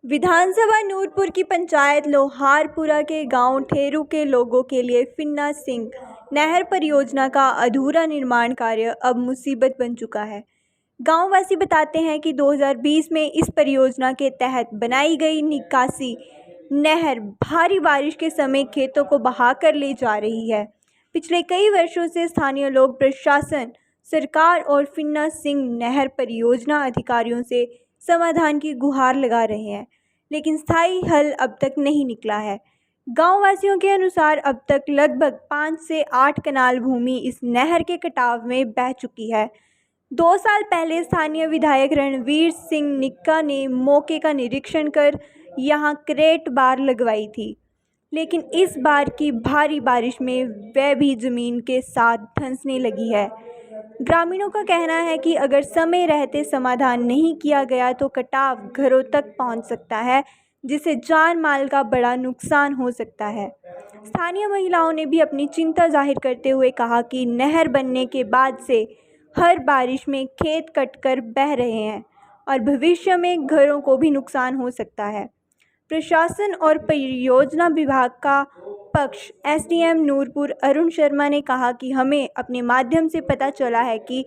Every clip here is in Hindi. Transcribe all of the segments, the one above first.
विधानसभा नूरपुर की पंचायत लोहारपुरा के गांव ठेरू के लोगों के लिए फिन्ना सिंह नहर परियोजना का अधूरा निर्माण कार्य अब मुसीबत बन चुका है। गांववासी बताते हैं कि 2020 में इस परियोजना के तहत बनाई गई निकासी नहर भारी बारिश के समय खेतों को बहाकर ले जा रही है। पिछले कई वर्षों से स्थानीय लोग प्रशासन, सरकार और फिन्ना सिंह नहर परियोजना अधिकारियों से समाधान की गुहार लगा रहे हैं, लेकिन स्थायी हल अब तक नहीं निकला है। गांव वासियों के अनुसार अब तक लगभग 5 से 8 कनाल भूमि इस नहर के कटाव में बह चुकी है। 2 साल पहले स्थानीय विधायक रणवीर सिंह निक्का ने मौके का निरीक्षण कर यहां क्रेट बार लगवाई थी, लेकिन इस बार की भारी बारिश में वह भी जमीन के साथ धंसने लगी है। ग्रामीणों का कहना है कि अगर समय रहते समाधान नहीं किया गया तो कटाव घरों तक पहुंच सकता है, जिससे जान माल का बड़ा नुकसान हो सकता है। स्थानीय महिलाओं ने भी अपनी चिंता जाहिर करते हुए कहा कि नहर बनने के बाद से हर बारिश में खेत कटकर बह रहे हैं और भविष्य में घरों को भी नुकसान हो सकता है। प्रशासन और परियोजना विभाग का पक्ष एसडीएम नूरपुर अरुण शर्मा ने कहा कि हमें अपने माध्यम से पता चला है कि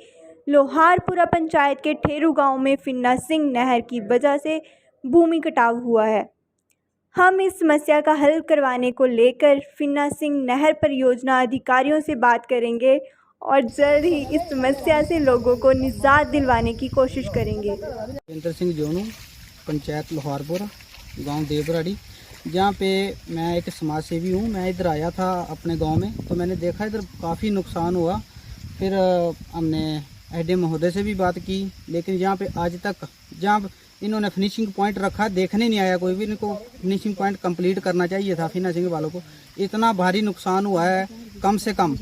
लोहारपुरा पंचायत के ठेरू गांव में फिन्ना सिंह नहर की वजह से भूमि कटाव हुआ है। हम इस समस्या का हल करवाने को लेकर फिन्ना सिंह नहर परियोजना अधिकारियों से बात करेंगे और जल्द ही इस समस्या से लोगों को निजात दिलवाने की कोशिश करेंगे। सुरेंद्र सिंह जोनू, पंचायत लोहारपुरा, गांव देवराड़ी, जहाँ पे मैं एक समाज सेवी हूँ। मैं इधर आया था अपने गांव में, तो मैंने देखा इधर काफ़ी नुकसान हुआ। फिर हमने एसडीएम महोदय से भी बात की, लेकिन यहाँ पे आज तक जहाँ इन्होंने फिनिशिंग पॉइंट रखा देखने नहीं आया कोई भी। इनको फिनिशिंग पॉइंट कंप्लीट करना चाहिए था फिन्ना सिंह वालों को। इतना भारी नुकसान हुआ है, कम से कम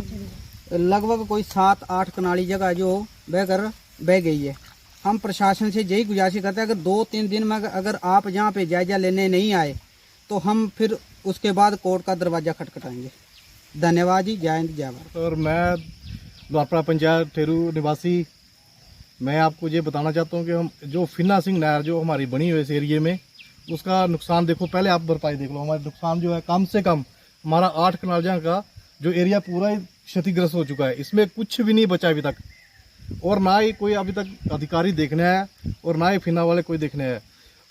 लगभग कोई 7-8 कनाली जगह जो बह गई है। हम प्रशासन से यही गुजारिश करते हैं, अगर 2-3 दिन में अगर आप यहाँ पे जायजा लेने नहीं आए तो हम फिर उसके बाद कोर्ट का दरवाज़ा खटखटाएंगे। धन्यवाद जी, जय हिंद जय भारत। और मैं लोहारपुरा पंचायत ठेरू निवासी, मैं आपको ये बताना चाहता हूँ कि हम जो फिन्ना सिंह नहर जो हमारी बनी हुई इस एरिए में, उसका नुकसान देखो। पहले आप भरपाई देख लो। हमारा नुकसान जो है कम से कम हमारा 8 कनाल जहाँ का जो एरिया पूरा ही क्षतिग्रस्त हो चुका है। इसमें कुछ भी नहीं बचा अभी तक, और ना ही कोई अभी तक अधिकारी देखने आया और ना ही फिन्ना वाले कोई देखने आया।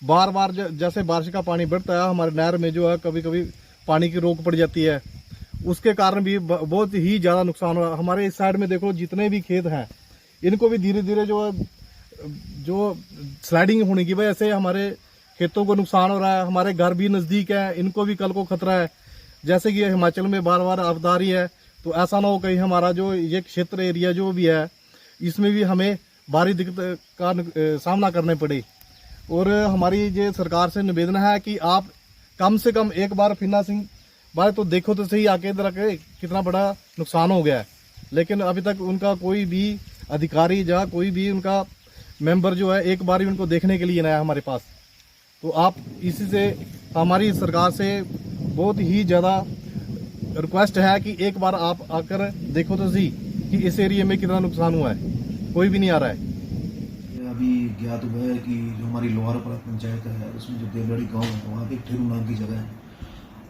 बार बार जैसे बारिश का पानी बढ़ता है, हमारे नहर में जो है कभी कभी पानी की रोक पड़ जाती है, उसके कारण भी बहुत ही ज़्यादा नुकसान हुआ। हमारे इस साइड में देखो जितने भी खेत हैं, इनको भी धीरे धीरे जो स्लाइडिंग होने की वजह से हमारे खेतों को नुकसान हो रहा है। हमारे घर भी नज़दीक है, इनको भी कल को खतरा है। जैसे कि हिमाचल में बार बार आपदा आ रही है, तो ऐसा ना हो कहीं हमारा जो ये क्षेत्र एरिया जो भी है, इसमें भी हमें भारी दिक्कत का सामना करने पड़े। और हमारी ये सरकार से निवेदन है कि आप कम से कम एक बार फिन्ना सिंह बारे तो देखो तो सही, आके इधर आके कितना बड़ा नुकसान हो गया है। लेकिन अभी तक उनका कोई भी अधिकारी या कोई भी उनका मेंबर जो है एक बार ही उनको देखने के लिए ना आया हमारे पास। तो आप इसी से हमारी सरकार से बहुत ही ज़्यादा रिक्वेस्ट है कि एक बार आप आकर देखो तो सही कि इस एरिया में कितना नुकसान हुआ है। कोई भी नहीं आ रहा है। अभी ज्ञात हुआ है कि जो हमारी लोहारपुरा पंचायत है, उसमें जो देवराड़ी गांव है, वहाँ पे ठेरू नाम की जगह है।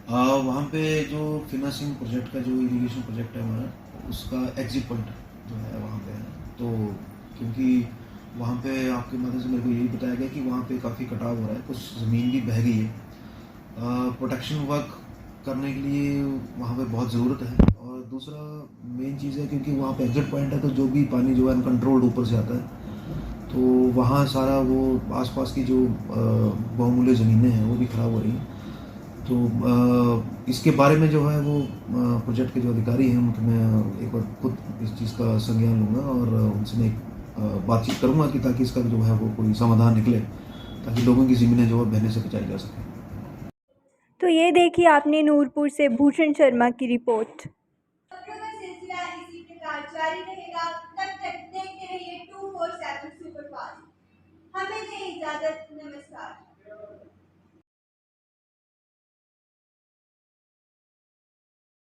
वहाँ पे जो फिन्ना सिंह प्रोजेक्ट का जो इरिगेशन प्रोजेक्ट है हमारा, उसका एग्जिट पॉइंट जो है वहाँ पे है। तो क्योंकि वहाँ पे आपके माध्यम से मेरे को यही बताया गया कि वहाँ पे काफ़ी कटाव हो रहा है, कुछ ज़मीन भी बह गई है। प्रोटेक्शन वर्क करने के लिए वहाँ पे बहुत ज़रूरत है। और दूसरा मेन चीज़ है क्योंकि वहाँ पे एग्जिट पॉइंट है, तो जो भी पानी जो है अनकंट्रोल्ड ऊपर से आता है, तो वहाँ सारा वो आसपास की जो बहुमूल्य ज़मीनें हैं वो भी ख़राब हो रही हैं। तो इसके बारे में जो है वो प्रोजेक्ट के जो अधिकारी हैं उनके मैं एक बार खुद इस चीज़ का संज्ञान लूँगा और उनसे मैं बातचीत करूँगा कि ताकि इसका जो है वो कोई समाधान निकले, ताकि लोगों की ज़मीनें जो है बहने से बचाई जा सके। तो ये देखिए आपने नूरपुर से भूषण शर्मा की रिपोर्ट। सिलसिला इसी प्रकार जारी रहेगा। तब तक देखते रहिए 247 सुपरफास्ट। हमें दें इजाजत, नमस्कार।